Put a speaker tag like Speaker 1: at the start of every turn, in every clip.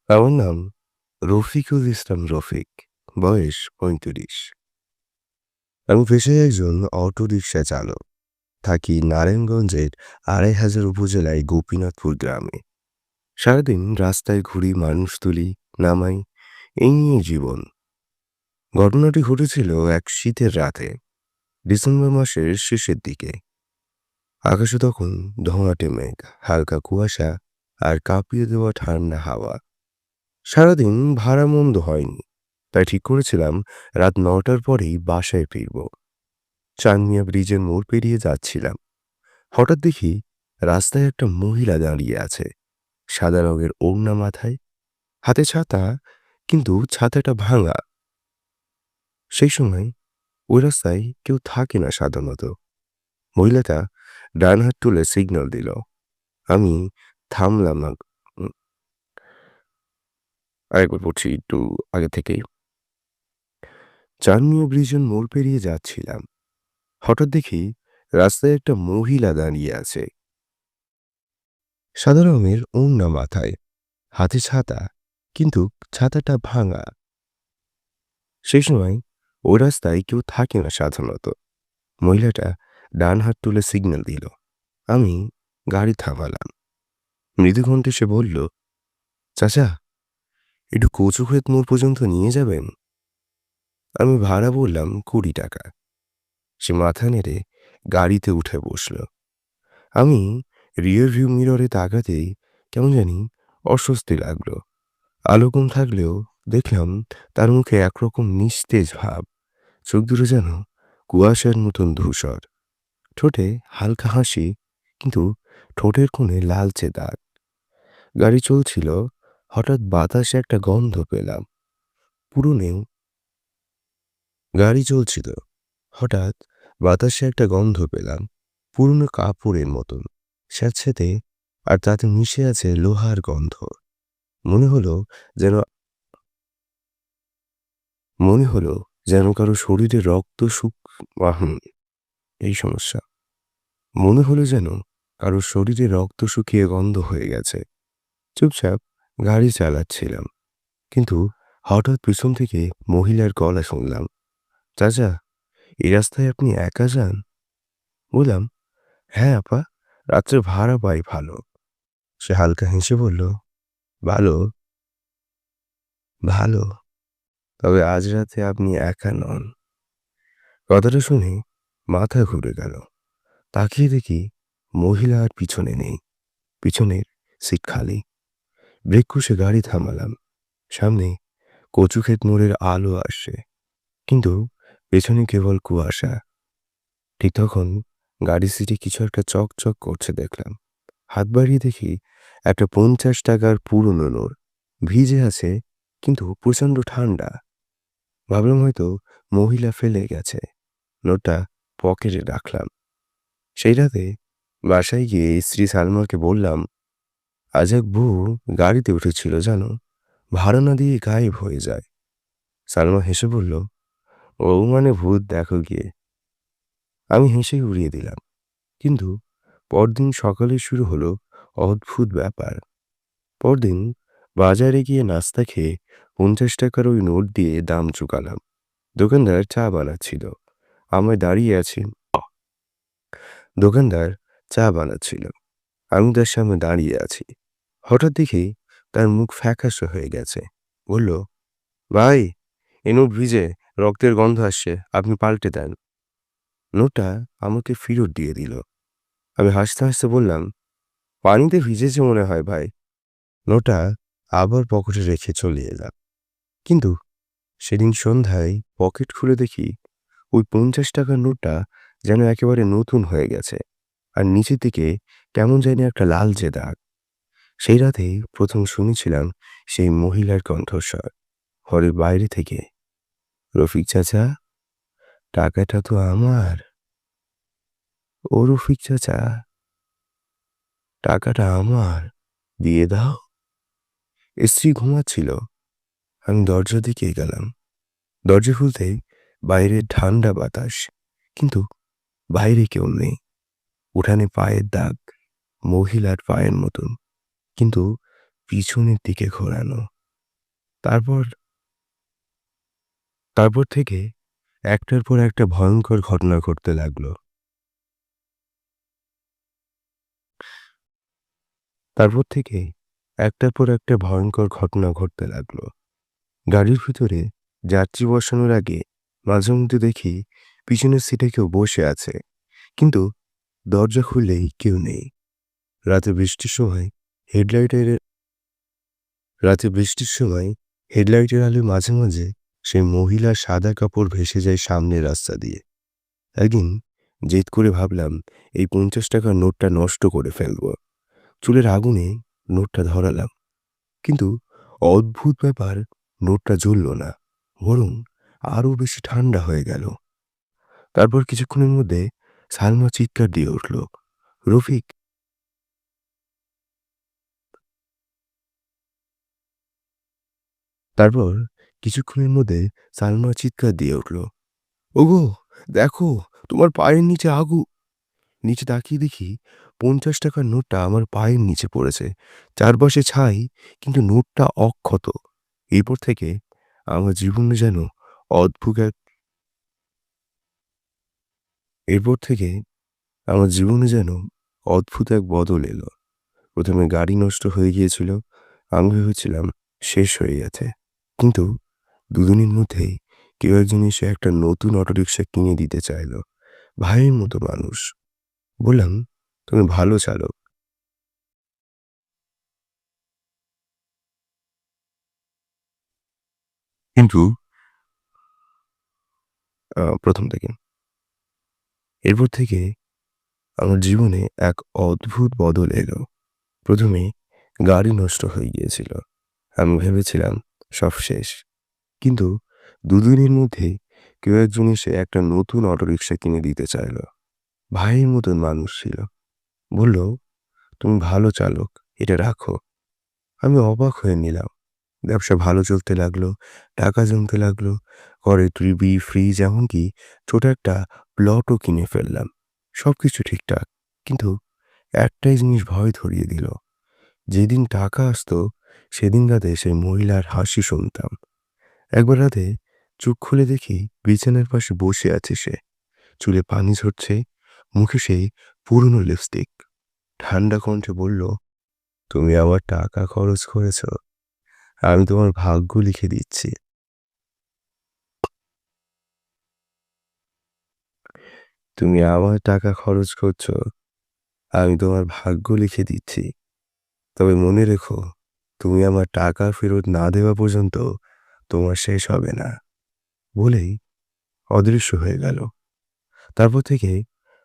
Speaker 1: আমার নাম রফিকুল ইসলাম রফিক। বয়স ৩৫। আমি পেশায় একজন অটোরিকশা চালক। থাকি নারায়ণগঞ্জের ২৫০০ উপজেলায় গোপীনাথপুর গ্রামে। সারাদিন রাস্তায় ঘুরি, মানুষ তুলি, নামাই, এই নিয়ে জীবন। ঘটনাটি ঘটেছিল এক শীতের রাতে, ডিসেম্বর মাসের শেষের দিকে। আকাশে তখন ধোঁয়াটে মেঘ, হালকা কুয়াশা আর কাঁপিয়ে দেওয়া ঠান্ডা হাওয়া। সারাদিন ভাড়া মন্দ হয়নি, তাই ঠিক করেছিলাম রাত ৯টার পরেই বাসায় ফিরব। চাঁদমিয়া ব্রিজের মোড় পেরিয়ে যাচ্ছিলাম। হঠাৎ দেখি রাস্তায় একটা মহিলা দাঁড়িয়ে আছে, সাদা রঙের ওড়না মাথায়, হাতে ছাতা, কিন্তু ছাতাটা ভাঙা। সেই সময় ওই রাস্তায় কেউ থাকে না সাধারণত। মহিলাটা ডান হাত তুলে সিগন্যাল দিল। আমি থামলাম না। উম, আরেকবার পড়ছি একটু আগে থেকেই। চাঁদমিয়া ব্রিজের মোড় পেরিয়ে যাচ্ছিলাম। হঠাৎ দেখি রাস্তায় একটা মহিলা দাঁড়িয়ে আছে, সাদা রঙের ওড়না মাথায়, হাতে ছাতা, কিন্তু ছাতাটা ভাঙা। সেই সময় ওই রাস্তায় কেউ থাকে না সাধারণত। মহিলাটা ডান হাত তুলে সিগন্যাল দিল। আমি গাড়ি থামালাম। মৃদু কণ্ঠে সে বলল, চাচা, একটু কচুক্ষেত মোড় পর্যন্ত নিয়ে যাবেন? আমি ভাড়া বললাম ২০ টাকা। সে মাথা নেড়ে গাড়িতে উঠে বসল। আমি রিয়ার ভিউ মিররে তাকাতেই কেমন জানি অস্বস্তি লাগলো। আলো কম থাকলেও দেখলাম তার মুখে একরকম নিস্তেজ ভাব। চোখ দুটো যেন কুয়াশার মতন ধূসর। ঠোঁটে হালকা হাসি, কিন্তু ঠোঁটের কোণে লালচে দাগ। গাড়ি চলছিল, হঠাৎ বাতাসে একটা গন্ধ পেলাম। পুরনো গাড়ি চলছিল হঠাৎ বাতাসে একটা গন্ধ পেলাম, পুরনো কাপড়ের মতন, স্যাঁতসেঁতে, আর তাতে মিশে আছে লোহার গন্ধ। মনে হলো যেন মনে হলো যেন কারো শরীরে রক্ত এই সমস্যা। মনে হলো যেন কারো শরীরে রক্ত শুকিয়ে গন্ধ হয়ে গেছে। চুপচাপ গাড়ি চালাচ্ছিলাম, কিন্তু হঠাৎ পিছন থেকে মহিলার গলা শুনলাম, চাচা, এই রাস্তায় আপনি একা যান? বললাম, হ্যাঁ আপা, রাত্রে ভাড়া পাই ভালো। সে হালকা হেসে বলল, ভালো ভালো, তবে আজ রাতে আপনি একা নন। কথাটা শুনে মাথা ঘুরে গেল। তাকিয়ে দেখি মহিলা আর পিছনে নেই। পিছনের সিট খালি। ব্রেক কষে গাড়ি থামালাম। সামনে কচুক্ষেত মোড়ের আলো আসছে, কিন্তু পেছনে কেবল কুয়াশা। ঠিক তখন গাড়ির সিটে কিছু একটা চকচক করছে দেখলাম। হাত বাড়িয়ে দেখি একটা ৫০ টাকার পুরনো নোট। ভিজে আছে, কিন্তু প্রচণ্ড ঠান্ডা। ভাবলাম হয়তো মহিলা ফেলে গেছে। নোটটা পকেটে রাখলাম। সেই রাতে বাসায় গিয়ে স্ত্রী সালমাকে বললাম, আজ এক বউ গাড়িতে উঠেছিল জানো, ভাড়া না দিয়ে গায়েব হয়ে যায়। সালমা হেসে বলল, ও মানে ভূত দেখো গিয়ে। আমি হেসে উড়িয়ে দিলাম। কিন্তু পরদিন সকালে শুরু হলো অদ্ভুত ব্যাপার। পরদিন বাজারে গিয়ে নাস্তা খেয়ে ৫০ টাকার ওই নোট দিয়ে দাম চুকালাম। দোকানদার চা বানাচ্ছিল। আমি দাঁড়িয়ে আছি। দোকানদার চা বানাচ্ছিল, আমি তার সামনে দাঁড়িয়ে আছি। হঠাৎ দেখি তার মুখ ফ্যাকাশে হয়ে গেছে। বলল, ভাই, এ নোট ভিজে, রক্তের গন্ধ আসছে, আপনি পাল্টে দেন। নোটটা আমাকে ফেরত দিয়ে দিল। আমি হাসতে হাসতে বললাম, পানিতে ভিজেছে মনে হয় ভাই। নোটটা আবার পকেটে রেখে চলে এলাম। কিন্তু সেদিন সন্ধ্যায় পকেট খুলে দেখি ওই ৫০ টাকার নোটটা যেন একেবারে নতুন হয়ে গেছে, আর নিচের দিকে কেমন জানি একটা লালচে দাগ। সেই রাতেই প্রথম শুনেছিলাম সেই মহিলার কণ্ঠস্বর ঘরের বাইরে থেকে, রফিক চাচা, টাকাটা তো আমার। ও রফিক চাচা, টাকাটা আমার, দিয়ে দাও। স্ত্রী ঘুমাচ্ছিল। আমি দরজার দিকে গেলাম। দরজা খুলতেই বাইরে ঠান্ডা বাতাস, কিন্তু বাইরে কেউ নেই। উঠানে পায়ের দাগ, মহিলার পায়ের মতন, কিন্তু পিছনের দিকে ঘোরানো। তারপর তারপর থেকে একটার পর একটা ভয়ংকর ঘটনা ঘটতে লাগলো। তারপর থেকে একটার পর একটা ভয়ংকর ঘটনা ঘটতে লাগলো। গাড়ির ভিতরে যাত্রী বসানোর আগে মাঝে মধ্যে দেখি পিছনের সিটে কেউ বসে আছে, কিন্তু দরজা খুললেই কেউ নেই। রাতে বৃষ্টির সময় হেডলাইটের রাতে বৃষ্টির সময় হেডলাইটের আলোয় মাঝে মাঝে সেই মহিলার সাদা কাপড় ভেসে যায় সামনের রাস্তা দিয়ে। একদিন জেদ করে ভাবলাম এই ৫০ টাকার নোটটা নষ্ট করে ফেলবো। চুলের আগুনে নোটটা ধরালাম, কিন্তু অদ্ভুত ব্যাপার, নোটটা জ্বলল না, বরং আরো বেশি ঠান্ডা হয়ে গেল। তারপর কিছুক্ষণের মধ্যে সালমা চিৎকার দিয়ে উঠল, রফিক। তারপর কিছুক্ষণের মধ্যে সালমা চিৎকার দিয়ে উঠল, ওগো, দেখো, তোমার পায়ের নিচে আগুন। নিচে তাকিয়ে দেখি ৫০ টাকার নোটটা আমার পায়ের নিচে পড়েছে। চারপাশে ছাই, কিন্তু নোটটা অক্ষত। এরপর থেকে আমার জীবনে যেন অদ্ভুত এক এরপর থেকে আমার জীবনে যেন অদ্ভুত এক বদল এলো। প্রথমে গাড়ি নষ্ট হয়ে গিয়েছিল, আমি ভেবেছিলাম শেষ হয়ে গেছে। কিন্তু দুদিনের মধ্যেই কেউ একজন এসে একটা নতুন অটোরিকশা কিনে দিতে চাইলো। ভাইয়ের মতো মানুষ। বললাম, তুমি ভালো চালক। কিন্তু ১ম থেকে। এরপর থেকে আমার জীবনে এক অদ্ভুত বদল এলো। ১ম এ গাড়ি নষ্ট হয়ে গিয়েছিল। আমি ভেবেছিলাম সব শেষ। কিন্তু দুদিনের মধ্যেই কেউ একজন এসে একটা নতুন অটোরিকশা কিনে দিতে চাইল। ভাইয়ের মতন মানুষ ছিল। বলল, তুমি ভালো চালক, এটা রাখো। আমি অবাক হয়ে নিলাম। ব্যবসা ভালো চলতে লাগলো, টাকা জমতে লাগলো। ঘরে টিভি, ফ্রিজ, এমনকি ছোট একটা প্লটও কিনে ফেললাম। সবকিছু ঠিকঠাক। কিন্তু একটাই জিনিস ভয় ধরিয়ে দিল। যেদিন টাকা আসতো সেদিন রাতে সেই মহিলার হাসি শুনতাম। একবার রাতে চোখ খুলে দেখি বিছানার পাশে বসে আছে সে। চুলে পানি ঝরছে, মুখে সেই পুরনো লিপস্টিক। ঠান্ডা কণ্ঠে বলল, তুমি আমার টাকা খরচ করেছ, আমি তোমার ভাগ্য লিখে দিচ্ছি। তুমি আমার টাকা খরচ করছো, আমি তোমার ভাগ্য লিখে দিচ্ছি। তবে মনে রেখো, তুমি আমার টাকা ফেরত না দেওয়া পর্যন্ত তোমার শেষ হবে না। বলেই অদৃশ্য হয়ে গেল। তারপর থেকে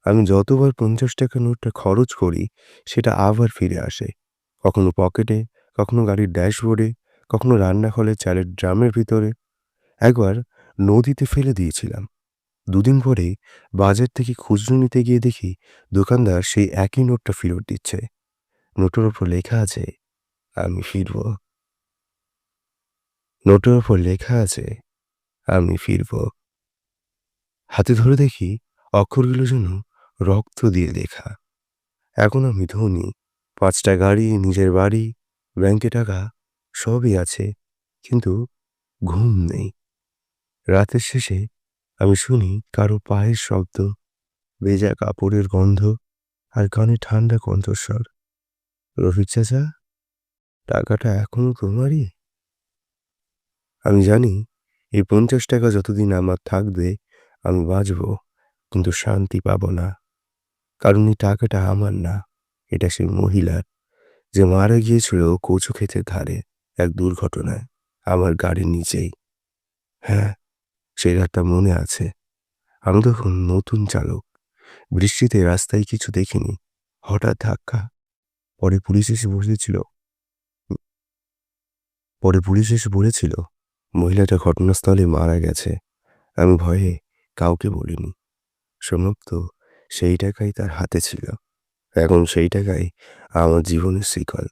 Speaker 1: আমি যতবার ৫০ টাকার নোটটা খরচ করি সেটা আবার ফিরে আসে। কখনো পকেটে, কখনো গাড়ির ড্যাশবোর্ডে, কখনো রান্নাঘরের চালের ড্রামের ভিতরে। একবার নদীতে ফেলে দিয়েছিলাম। দুদিন পরে বাজার থেকে খুচরো নিতে গিয়ে দেখি দোকানদার সেই একই নোটটা ফেরত দিচ্ছে। নোটের ওপর লেখা আছে, আমি ফিরব। নোটের ওপর লেখা আছে, আমি ফিরব। হাতে ধরে দেখি অক্ষরগুলো যেন রক্ত দিয়ে লেখা। এখন আমি ধনী, ৫টা গাড়ি, নিজের বাড়ি, ব্যাংকে টাকা, সবই আছে, কিন্তু ঘুম নেই। রাতের শেষে আমি শুনি কারো পায়ের শব্দ, ভেজা কাপড়ের গন্ধ, আর কানে ঠান্ডা কণ্ঠস্বর। রফিক চাচা, টাকাটা এখনো তোমারই? আমি জানি এই ৫০ টাকা যতদিন আমার থাকবে আমি বাঁচব, কিন্তু শান্তি পাবো না। কারণ এই টাকাটা আমার না, এটা সেই মহিলার, যে মারা গিয়েছিল কচু ক্ষেতের ধারে এক দুর্ঘটনায়, আমার গাড়ির নিচেই। হ্যাঁ, সেই রাতটা মনে আছে। আমি তখন নতুন চালক। বৃষ্টিতে রাস্তায় কিছু দেখিনি। হঠাৎ ধাক্কা। পরে পুলিশ এসে বসেছিল পরে পুলিশ এসে বলেছিল মহিলাটা ঘটনাস্থলে মারা গেছে। আমি ভয়ে কাউকে বলিনি। সম্ভবত সেই টাকাই তার হাতে ছিল। এখন সেই টাকাই আমার জীবনের শিকল।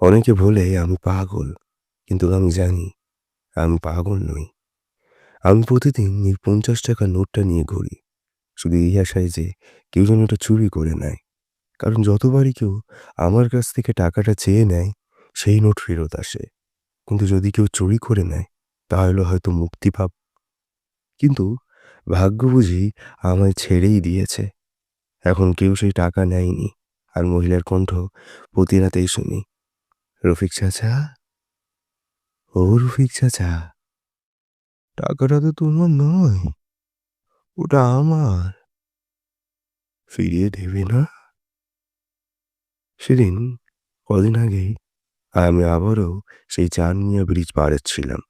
Speaker 1: অনেকে বলে আমি পাগল, কিন্তু আমি জানি আমি পাগল নই। আমি প্রতিদিন এই ৫০ টাকার নোটটা নিয়ে ঘুরি, শুধু এই আশায় যে কেউ যেন ওটা চুরি করে নেয়। কারণ যতবারই কেউ আমার কাছ থেকে টাকাটা চেয়ে নেয়, সেই নোট ফেরত আসে। কিন্তু যদি কেউ চুরি করে নেয় তাহলে হয়তো মুক্তি পাব। কিন্তু ভাগ্য বুঝি আমায় ছেড়েই দিয়েছে। এখন কেউ সেই টাকা নেয়নি। আর মহিলার কণ্ঠ প্রতি রাতেই শুনি, রফিক চাচা, ও রফিক চাচা, টাকাটা তো তোমার নয়, ওটা আমার, ফিরিয়ে দেবে না? সেদিন কদিন আগেই আমি আবারও সেই চাঁদনিয়া ব্রিজ পার হচ্ছিলাম।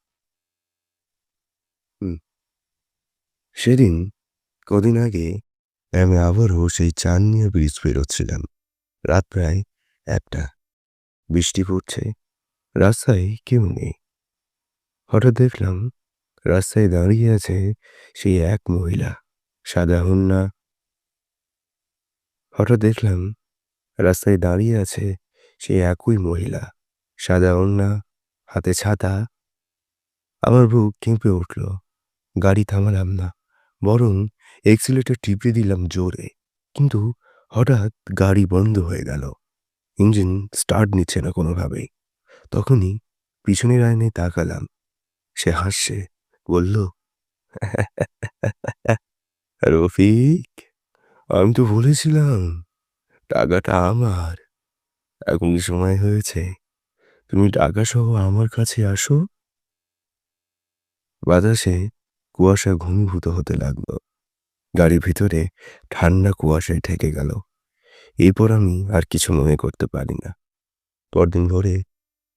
Speaker 1: হুম, সেদিন কদিন আগে আমি আবারও সেই চাঁদনিয়া ব্রিজ পেরোচ্ছিলাম। রাত প্রায় 1টা। বৃষ্টি পড়ছে, রাস্তায় কেউ নেই। হঠাৎ দেখলাম রাস্তায় দাঁড়িয়ে আছে সেই এক মহিলা, সাদা ওড়না। হঠাৎ দেখলাম রাস্তায় দাঁড়িয়ে আছে সেই একই মহিলা, সাদা ওড়না, হাতে ছাতা। আমার বুক কেঁপে উঠল। গাড়ি থামালাম না, বরং এক্সিলেটর টিপে দিলাম জোরে। কিন্তু হঠাৎ গাড়ি বন্ধ হয়ে গেল। ইঞ্জিন স্টার্ট নিচ্ছে না কোনোভাবেই। তখনই পিছনের আয়নায় তাকালাম। সে হাসছে, বলল, রফিক, আমি তো বলেছিলাম টাকাটা আমার। এখনই সময় হয়েছে, তুমি টাকা সহ আমার কাছে আসো। বাতাসে কুয়াশা ঘনীভূত হতে লাগলো। গাড়ির ভিতরে ঠান্ডা কুয়াশায় ঠেকে গেল। এরপর আমি আর কিছু মনে করতে পারি না। পরদিন ভোরে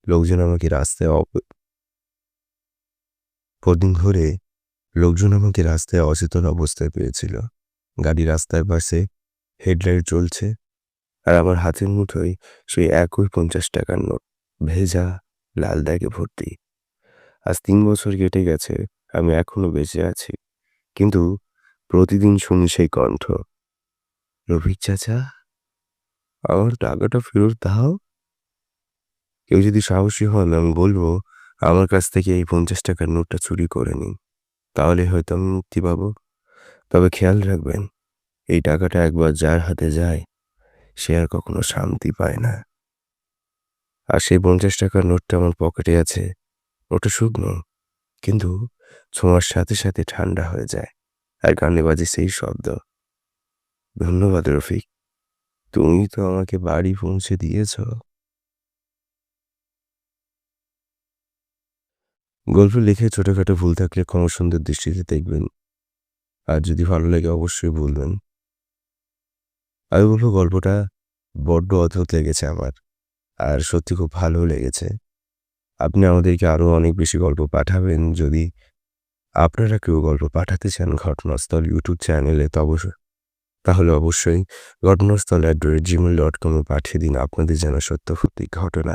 Speaker 1: লোকজন আমাকে রাস্তায় পরদিন ভোরে লোকজন আমাকে রাস্তায় অচেতন অবস্থায় পেয়েছিল। গাড়ি রাস্তার পাশে, হেডলাইট জ্বলছে, আর আমার হাতের মুঠোয় সেই একই 50 টাকার নোট, ভেজা, লাল দাগে ভর্তি। আজ 3 বছর কেটে গেছে, আমি এখনো বেঁচে আছি। কিন্তু প্রতিদিন শুনি সেই কণ্ঠ, রফিক চাচা, আমার টাকাটা ফেরত দাও। কেউ যদি সাহসী হন, আমি বলবো আমার কাছ থেকে এই 50 টাকার নোটটা চুরি করে নিন, তাহলে হয়তো আমি মুক্তি পাবো। তবে খেয়াল রাখবেন, এই টাকাটা একবার যার হাতে যায় সে আর কখনো শান্তি পায় না। আর সেই 50 টাকার নোটটা আমার পকেটে আছে। ওটা শুকনো, কিন্তু ছোঁয়ার সাথে সাথে ঠান্ডা হয়ে যায়। আর কানে বাজে সেই শব্দ, ধন্যবাদ রফিক, তুমি তো আমাকে বাড়ি পৌঁছে দিয়েছ। গল্প লিখে ছোটখাটো ভুল থাকলে ক্ষমা সুন্দর দৃষ্টিতে দেখবেন। আর যদি ভালো লাগে অবশ্যই বলবেন। আমি বলবো গল্পটা বড্ড অদ্ভুত লেগেছে আমার, আর সত্যি খুব ভালো লেগেছে। আপনি আমাদেরকে আরও অনেক বেশি গল্প পাঠাবেন। যদি আপনারা কেউ গল্প পাঠাতে চান ঘটনাস্থল ইউটিউব চ্যানেলে, তাহলে অবশ্যই ঘটনাস্থল@gmail.com পাঠিয়ে দিন আপনাদের জানা সত্য ঘটনা।